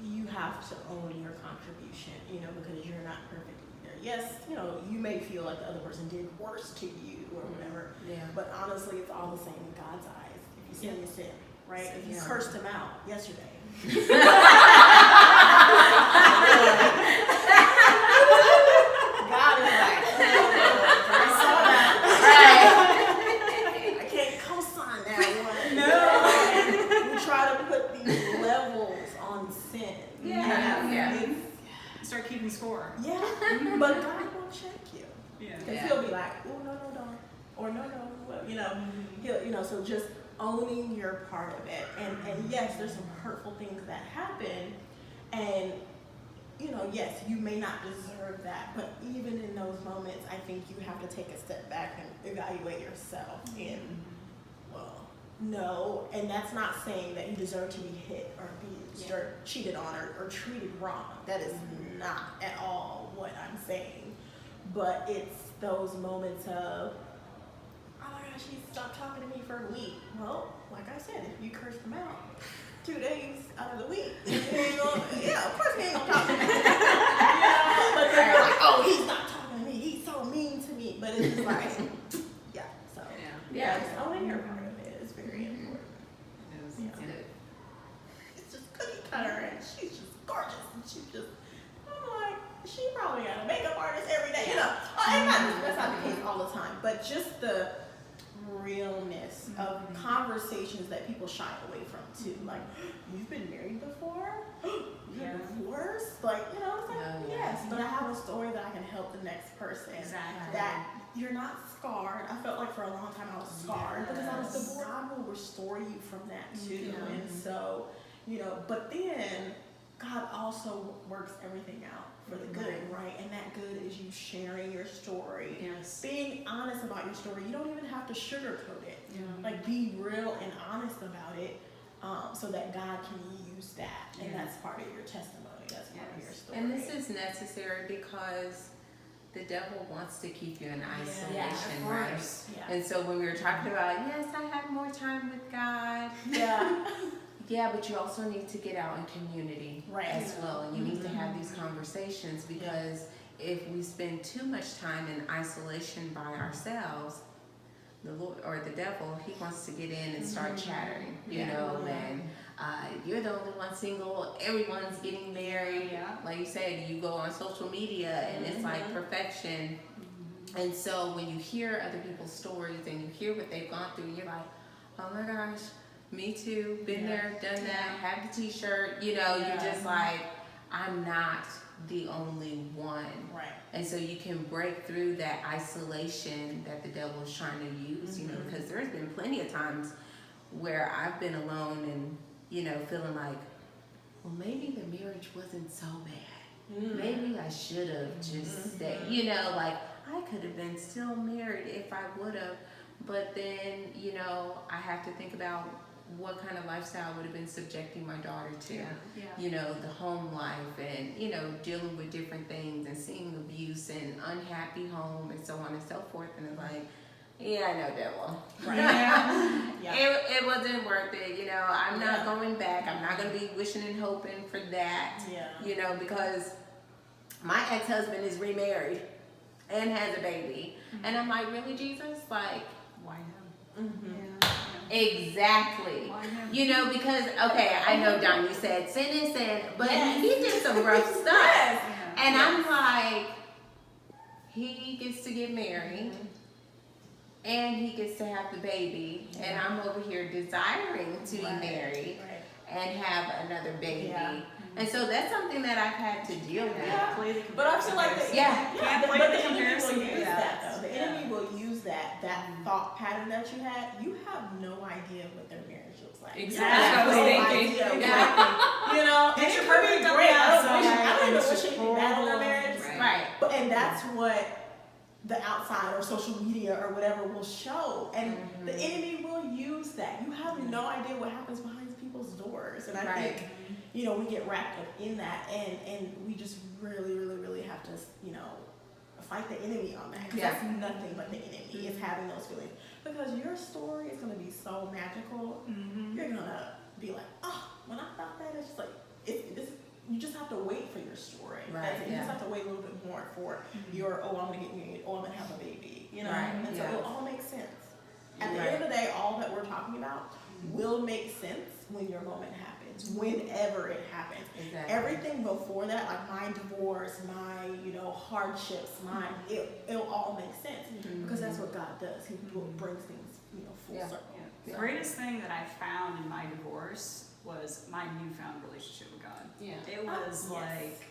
you have to own your contribution, because you're not perfect either. Yes, you may feel like the other person did worse to you or whatever, Yeah. but honestly, it's all the same in God's eyes. If you sin, you sin, right? If you Yeah. cursed him out yesterday. God is like, I saw that. I can't co-sign that one. No. We try to put these levels on sin. Yeah. Start keeping score. Yeah. But God will check you. Yeah. Because he'll be like, "Oh, no, don't." Or no, well, he'll, so just owning your part of it. And yes, there's some hurtful things that happen. And, yes, you may not deserve that. But even in those moments, I think you have to take a step back and evaluate yourself. And, well, no. And that's not saying that you deserve to be hit or be cheated on or treated wrong. That is not at all what I'm saying. But it's those moments of, "Oh my gosh, he stopped talking to me for a week." Well, like I said, if you curse them out 2 days out of the week, of course he ain't gonna talk to me. But then you're like, "Oh, he's not talking to me. He's so mean to me." But it's just like, so just owning your part of it is very important. It's good. It's just cookie cutter, and she's just gorgeous, and I'm like, she probably got a makeup artist every day, And that's not the case all the time, but just the realness of conversations that people shy away from too. Like, "You've been married before? You're divorced?" Like, it's like, yes, but I have a story that I can help the next person. Exactly. That you're not scarred. I felt like for a long time I was scarred because I was divorced. God will restore you from that too. And so, but then God also works everything out for the good, right? And that good is you sharing your story. Yes. Being honest about your story. You don't even have to sugarcoat it. Like, be real and honest about it, so that God can use that. And that's part of your testimony. That's part of your story. And this is necessary because the devil wants to keep you in isolation, right? Yeah. And so when we were talking about, yes, I have more time with God. Yeah. Yeah, but you also need to get out in community as well. And you need to have these conversations, because if we spend too much time in isolation by ourselves, the Lord or the devil, he wants to get in and start chattering, and you're the only one single, everyone's getting married. Yeah. Like you said, you go on social media and it's like perfection. And so when you hear other people's stories and you hear what they've gone through, you're like, "Oh my gosh, me too, been there, done that, have the t-shirt," you're just like, I'm not the only one. Right. And so you can break through that isolation that the devil is trying to use, because there's been plenty of times where I've been alone and, feeling like, well, maybe the marriage wasn't so bad. maybe I should have just stayed. You know, like I could have been still married if I would have. But then, you know, I have to think about what kind of lifestyle I would have been subjecting my daughter to. Yeah. You know, the home life and, you know, dealing with different things and seeing abuse and unhappy home and so on and so forth. And it's like, yeah, I know that one. Right. It wasn't worth it. You know, I'm not going back. I'm not going to be wishing and hoping for that. Yeah. You know, because my ex-husband is remarried and has a baby. And I'm like, really, Jesus? Like, Why him? exactly. Why him? You know, because, okay, I know, Don, you said sin is sin, but he did some rough stuff. And I'm like, he gets to get married. And he gets to have the baby. And I'm over here desiring to be married and have another baby. Yeah. And so that's something that I've had to deal with. Play the But I feel like the Can't play but the the enemy comparison will use game. that though. The enemy will use that thought pattern that you had. You have no idea what their marriage looks like. Exactly. You have I was no thinking. idea Yeah. what- you know, and It's it could perfect be on great. the I don't outside, even it's wish just anything bad on their horrible. marriage. Right. But and that's what the outside or social media or whatever will show, and the enemy will use that. You have no idea what happens behind people's doors, and I think you know we get wrapped up in that, and we just really have to fight the enemy on that. 'Cause that's nothing but the enemy is having those feelings, because your story is going to be so magical. You're gonna be like, oh, when I thought that, it's just like you just have to wait for your story. Right, You just have to wait a little bit more for your, oh, I'm gonna get married, oh, I'm gonna have a baby, you know? Right, And so yeah. it all makes sense. At the end of the day, all that we're talking about will make sense when your moment happens, whenever it happens. Exactly. Everything before that, like my divorce, my, hardships, it'll all make sense. Because that's what God does. He brings things, full circle. The greatest thing that I found in my divorce was my newfound relationship with God. Yeah. It was like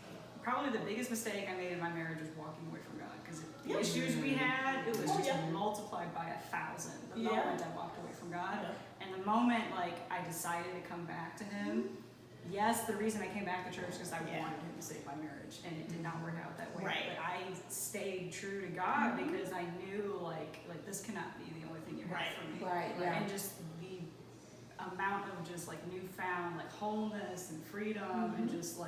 probably the biggest mistake I made in my marriage was walking away from God, because the issues we had, it was just multiplied by 1,000 the moment I walked away from God. And the moment I decided to come back to Him, yes, the reason I came back to church is because I wanted Him to save my marriage, and it did not work out that way. Right. But I stayed true to God because I knew like this cannot be the only thing you have for me. Right, yeah. And just the amount of just newfound wholeness and freedom and just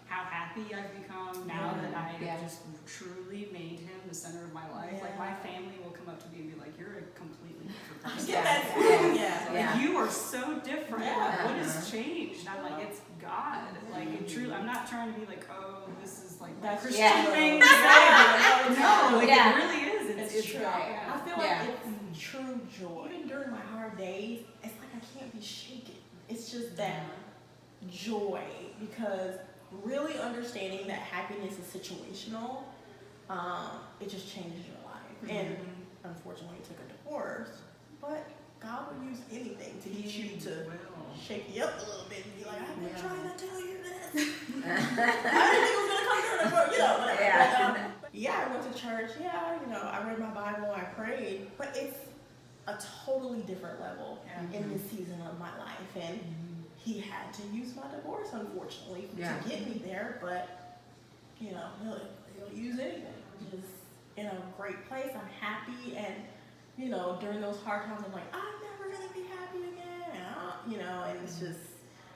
how happy I've become now that I have just truly made Him the center of my life. Like my family will come up to me and be like, "You're a completely different person. Like, you are so different. Like, what has changed?" I'm like, "It's God." Like it truly. I'm not trying to be like, "Oh, this is like that Christian thing." No, it really is. It's true. God. I feel like it's true joy. Even during my hard days, it's like I can't be shaken. It's just that joy, because really understanding that happiness is situational, it just changes your life. And unfortunately, it took a divorce, but God will use anything to get you to shake you up a little bit and be like, I've been trying to tell you this. I didn't think it was gonna come through the door, whatever. But, I went to church. I read my Bible. I prayed, but it's a totally different level in this season of my life, and He had to use my divorce, unfortunately, to get me there. But he'll use anything. Just in a great place. I'm happy, and during those hard times, I'm like, I'm never gonna be happy again. And it's just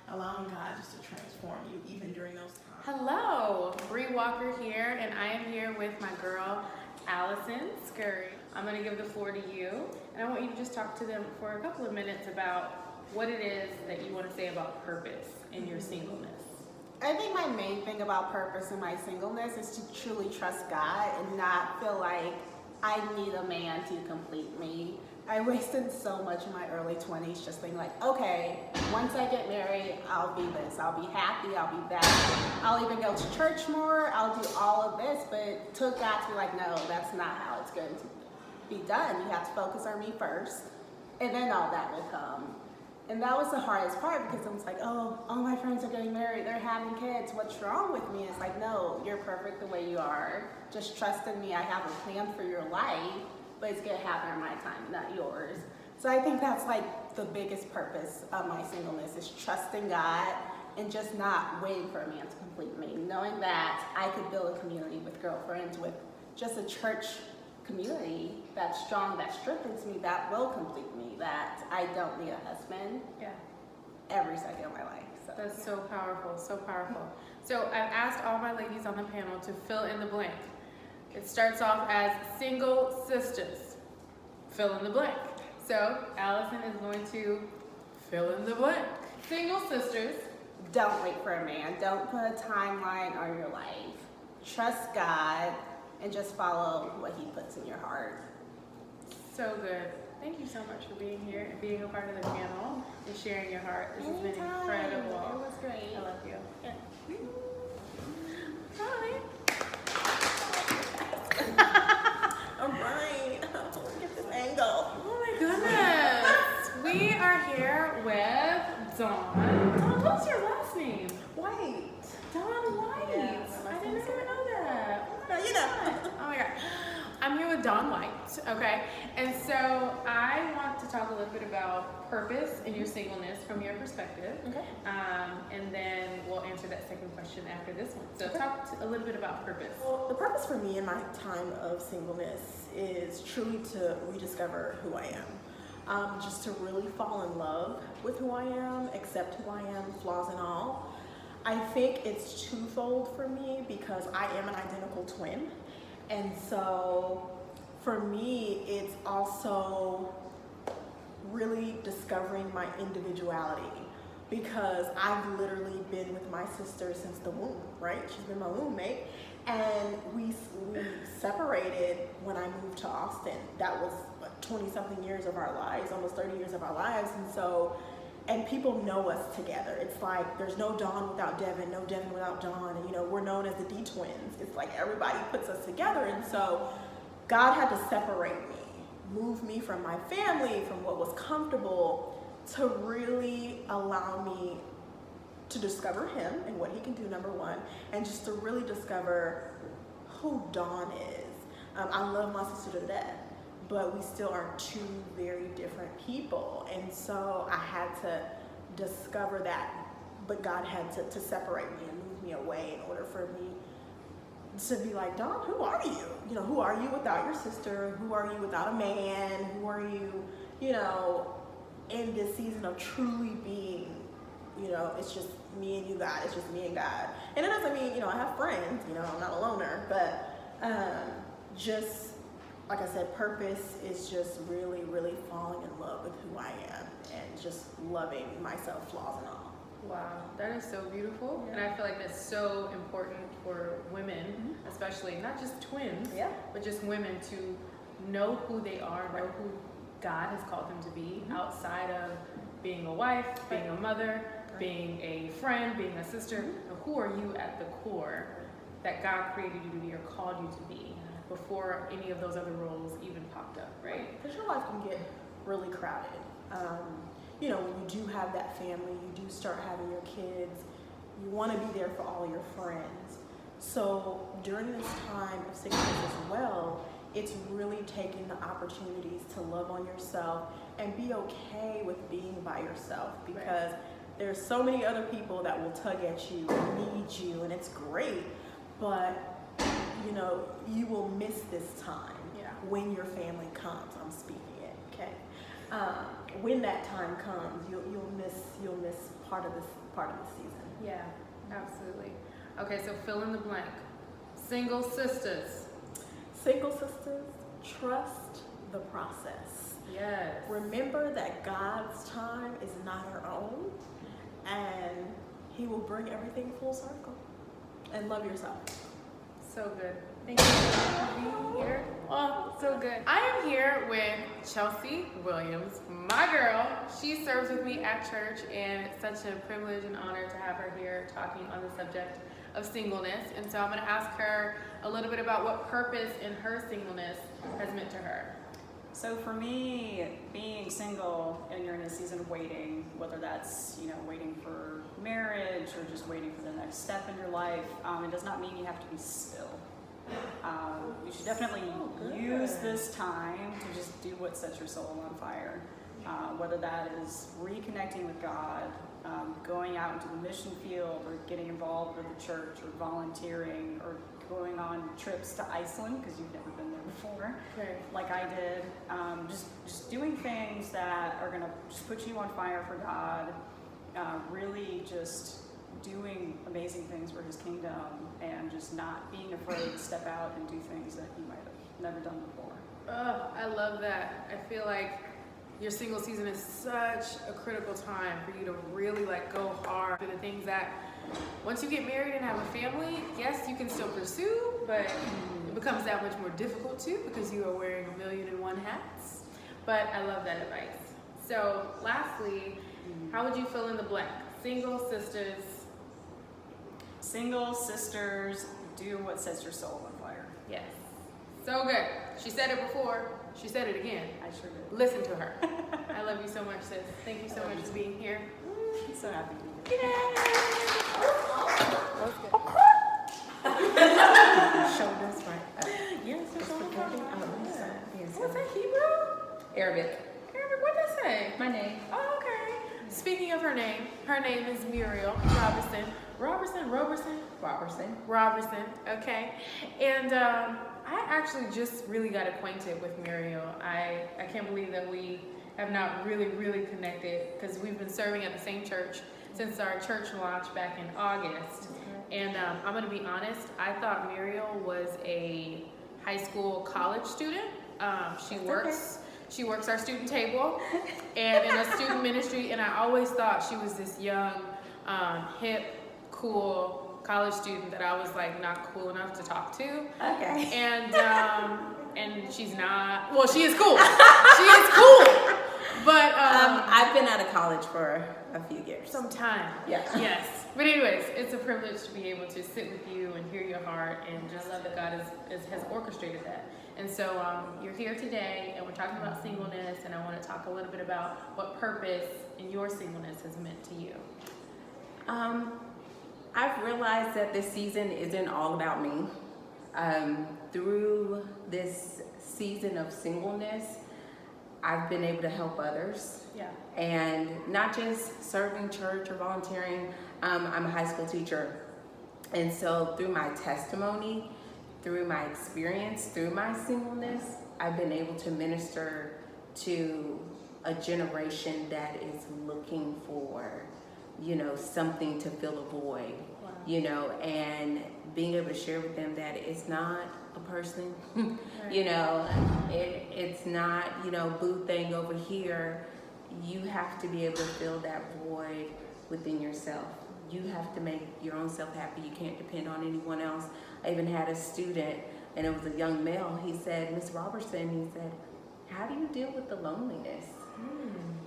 allowing God just to transform you even during those times. Hello, Bree Walker here, and I am here with my girl, Allison Scurry. I'm gonna give the floor to you, and I want you to just talk to them for a couple of minutes about what it is that you want to say about purpose in your singleness. I think my main thing about purpose in my singleness is to truly trust God and not feel like I need a man to complete me. I wasted so much in my early 20s just thinking like, okay, once I get married, I'll be this, I'll be happy, I'll be that. I'll even go to church more, I'll do all of this, but it took God to be like, no, that's not how it's going to be done. You have to focus on me first, and then all that will come. And that was the hardest part, because I was like, oh, all my friends are getting married, they're having kids, what's wrong with me? It's like, no, you're perfect the way you are. Just trust in me, I have a plan for your life, but it's gonna happen in my time, not yours. So I think that's like the biggest purpose of my singleness, is trusting God and just not waiting for a man to complete me. Knowing that I could build a community with girlfriends, with just a church community that's strong, that strengthens me, that will complete me, that I don't need a husband every second of my life. So, That's so powerful, so powerful. So I've asked all my ladies on the panel to fill in the blank. It starts off as single sisters. Fill in the blank. So Allison is going to fill in the blank. Single sisters. don't wait for a man. Don't put a timeline on your life. Trust God and just follow what he puts in your heart. So good. Thank you so much for being here and being a part of the panel and sharing your heart. This has been incredible. It was great. I love you. Yeah. Hi. All right. Let's get this angle. Oh my goodness. We are here with Dawn. Dawn, what's your last name? White. Dawn White. Yes, I didn't even know that. You know. Oh my God. I'm here with Dawn White, okay? And so I want to talk a little bit about purpose in your singleness from your perspective. Okay. And then we'll answer that second question after this one. So talk a little bit about purpose. Well, the purpose for me in my time of singleness is truly to rediscover who I am. Just to really fall in love with who I am, accept who I am, flaws and all. I think it's twofold for me because I am an identical twin. And so for me, it's also really discovering my individuality because I've literally been with my sister since the womb, right? She's been my roommate. And we separated when I moved to Austin. That was 20 something years of our lives, almost 30 years of our lives. And so, and people know us together. It's like there's no Dawn without Devin, no Devin without Dawn. And you know, we're known as the D twins. It's like everybody puts us together. And so God had to separate me, move me from my family, from what was comfortable, to really allow me to discover him and what he can do, number one, and just to really discover who Dawn is. I love my sister to death, but we still are two very different people. And so I had to discover that, but God had to separate me and move me away in order for me to be like, Dawn, who are you? You know, who are you without your sister? Who are you without a man? Who are you, you know, in this season of truly being, you know, it's just me and you, God. It's just me and God. And it doesn't mean, you know, I have friends, you know, I'm not a loner, but just, like I said, purpose is just really, really falling in love with who I am and just loving myself, flaws and all. Wow, that is so beautiful. And I feel like that's so important for women, especially not just twins, but just women to know who they are, know who God has called them to be outside of being a wife, being a mother, being a friend, being a sister. Now, who are you at the core that God created you to be or called you to be before any of those other roles even popped up, right? Because your life can get really crowded. You know, when you do have that family, you do start having your kids, you want to be there for all your friends. So during this time of singleness as well, it's really taking the opportunities to love on yourself and be okay with being by yourself because there's so many other people that will tug at you and need you, and it's great, but you know, you will miss this time when your family comes. I'm speaking it, okay? When that time comes, you'll miss part of the season. Yeah, absolutely. Okay, so fill in the blank. Single sisters. Single sisters, trust the process. Yes. Remember that God's time is not our own, and he will bring everything full circle. And love yourself. So good. Thank you for being here. Oh, so good. I am here with Chelsea Williams, my girl. She serves with me at church, and it's such a privilege and honor to have her here talking on the subject of singleness. And so I'm going to ask her a little bit about what purpose in her singleness has meant to her. So for me, being single and you're in a season of waiting, whether that's, you know, waiting for marriage or just waiting for the next step in your life, it does not mean you have to be still. You should definitely use this time to just do what sets your soul on fire. Whether that is reconnecting with God, going out into the mission field or getting involved with the church or volunteering or going on trips to Iceland because you've never been there before, like I did. Just doing things that are gonna just put you on fire for God, really just doing amazing things for His kingdom, and just not being afraid to step out and do things that you might have never done before. Oh, I love that. I feel like your single season is such a critical time for you to really like go hard for the things that once you get married and have a family, yes, you can still pursue, but it becomes that much more difficult too because you are wearing 1,000,001 hats. But I love that advice. So lastly, how would you fill in the blank? Single sisters. Single sisters, do what sets your soul on fire. Yes. So good. She said it before. She said it again. I sure did. Listen to her. I love you so much, sis. Thank you so much for being here. I'm so happy to be here. Showed us right. Yes, it's all about What's that, Hebrew? Arabic. Arabic, what did that say? My name. Oh, okay. Speaking of her name is Muriel Robertson, okay? And I actually just really got acquainted with Muriel. I can't believe that we have not really connected because we've been serving at the same church since our church launch back in August. And I'm gonna be honest, I thought Muriel was a high school college student. She works our student table and in a student ministry, and I always thought she was this young, hip, cool college student that I was like not cool enough to talk to. Okay. And she's not. Well, she is cool. She is cool. But I've been out of college for a few years. some time. Yeah. Yes. But anyways, it's a privilege to be able to sit with you and hear your heart, and just love that God has orchestrated that. And so you're here today, and we're talking about singleness, and I want to talk a little bit about what purpose in your singleness has meant to you. I've realized that this season isn't all about me. Through this season of singleness, I've been able to help others. Yeah. And not just serving church or volunteering. I'm a high school teacher. And so through my testimony, through my experience, through my singleness, I've been able to minister to a generation that is looking for, something to fill a void, and being able to share with them that it's not a person, it's not, boo thing over here. You have to be able to fill that void within yourself. You have to make your own self happy. You can't depend on anyone else. I even had a student, and it was a young male. He said, Miss Robertson, he said, how do you deal with the loneliness?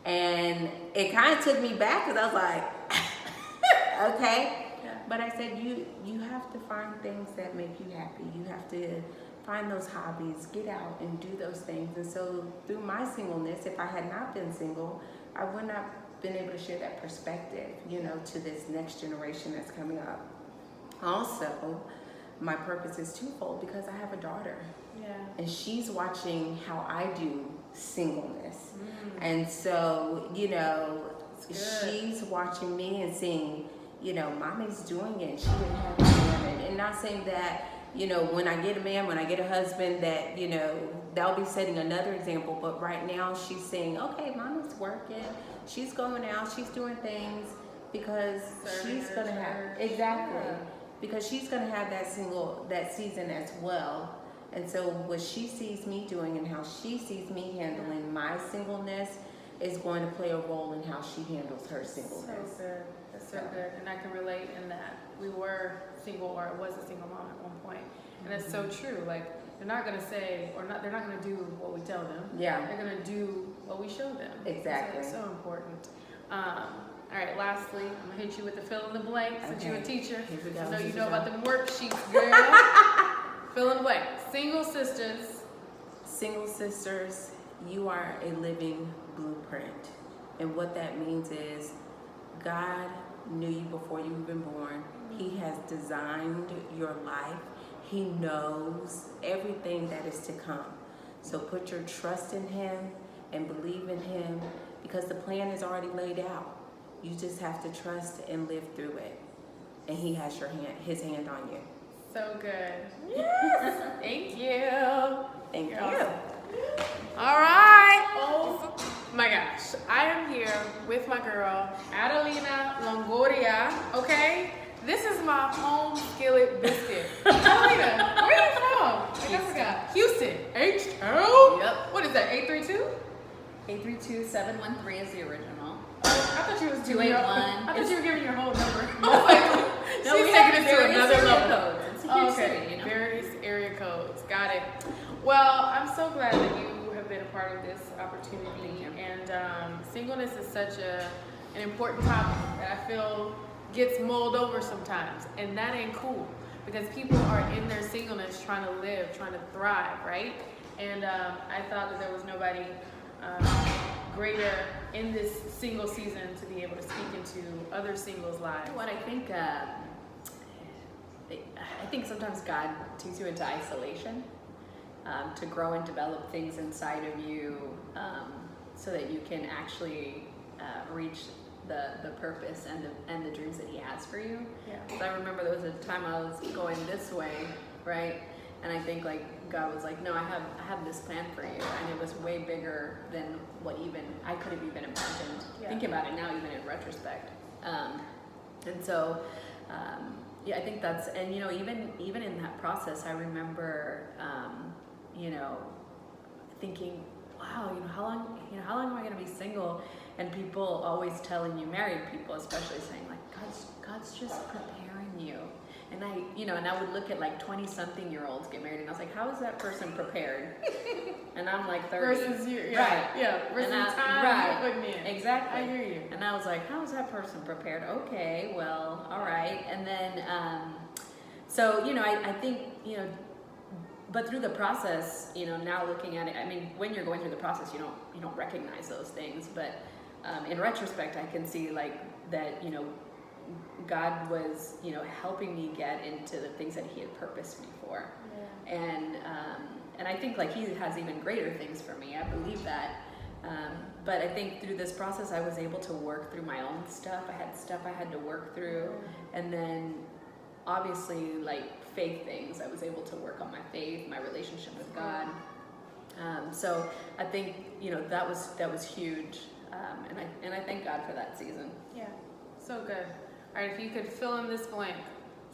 And it kind of took me back because I was like, okay. Yeah. But I said, you have to find things that make you happy. You have to find those hobbies, get out and do those things. And so through my singleness, if I had not been single, I would not have been able to share that perspective, to this next generation that's coming up. Also, my purpose is twofold because I have a daughter. Yeah. And she's watching how I do singleness. And so, she's watching me and seeing, mommy's doing it. She didn't have a man. And not saying that, when I get a man, when I get a husband, that, they'll be setting another example. But right now she's saying, okay, mommy's working. She's going out. She's doing things because she's going to have, exactly. Yeah. Because she's going to have that season as well. And so what she sees me doing and how she sees me handling my singleness is going to play a role in how she handles her singleness. So good. That's so good. And I can relate in that we were single, or I was a single mom at one point. And it's so true. Like, they're not going to say, they're not going to do what we tell them. Yeah. They're going to do what we show them. Exactly. So it's so important. All right, lastly, I'm going to hit you with the fill in the blank since you're a teacher. Here we go. I know you know about them worksheets, girl. Fill in the blank. Single sisters. Single sisters, you are a living blueprint. And what that means is God knew you before you were born. He has designed your life. He knows everything that is to come. So put your trust in Him and believe in Him because the plan is already laid out. You just have to trust and live through it. And he has his hand on you. So good. Yes. Thank you. Thank You're you. awesome. All right. Oh my gosh. I am here with my girl, Adelina Longoria. Okay? This is my home skillet biscuit. Adelina, where are you from? I forgot. Houston. H-Town? Yep. What is that, 832? 832-713 is the original. I thought you was giving 281. I thought you were giving your whole number. No, She's we taking have it to various another area level. codes. It's a huge Okay, city, you know. various area codes. Got it. Well, I'm so glad that you have been a part of this opportunity. Thank you. And singleness is such an important topic that I feel gets mulled over sometimes, and that ain't cool because people are in their singleness trying to live, trying to thrive, right? And I thought that there was nobody greater in this single season to be able to speak into other singles' lives. What I think sometimes God takes you into isolation to grow and develop things inside of you so that you can actually reach the purpose and the dreams that He has for you. Yeah. 'Cause I remember there was a time I was going this way, right? And I think like God was like, no, I have this plan for you, and it was way bigger than what even I could have even imagined. Yeah. Thinking about it now, even in retrospect. And so, yeah, I think that's, and you know, even in that process, I remember, you know, thinking, wow, how long am I going to be single? And people always telling you, married people especially, saying like, God's just preparing you. And I would look at like 20-something-year-olds get married, and I was like, how is that person prepared? And I'm like 30. Versus you, yeah. Right. Yeah, versus And time right. you're putting in. Exactly. I hear you. And I was like, how is that person prepared? Okay, well, all right. And then, so, you know, I think, you know, but through the process, you know, now looking at it, I mean, when you're going through the process, you don't recognize those things. But in retrospect, I can see like that, you know, God was, you know, helping me get into the things that He had purposed me for. Yeah. And I think like He has even greater things for me. I believe that. But I think through this process, I was able to work through my own stuff. I had stuff I had to work through. And then obviously like faith things, I was able to work on my faith, my relationship with God. So I think, you know, that was huge. And I thank God for that season. Yeah, so good. All right, if you could fill in this blank.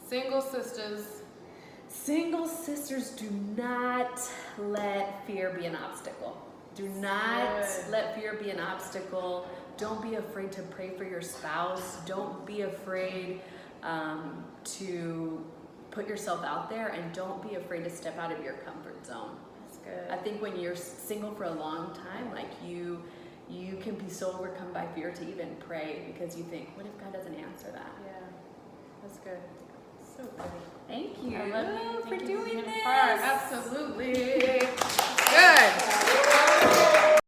Single sisters, do not let fear be an obstacle. Do not let fear be an obstacle. Don't be afraid to pray for your spouse. Don't be afraid to put yourself out there, and don't be afraid to step out of your comfort zone. That's good. I think when you're single for a long time, like you can be so overcome by fear to even pray, because you think, what if God doesn't answer that? Yeah, that's good. So good. Thank you. I love you. for Thank you doing being a this. part. Absolutely. Good.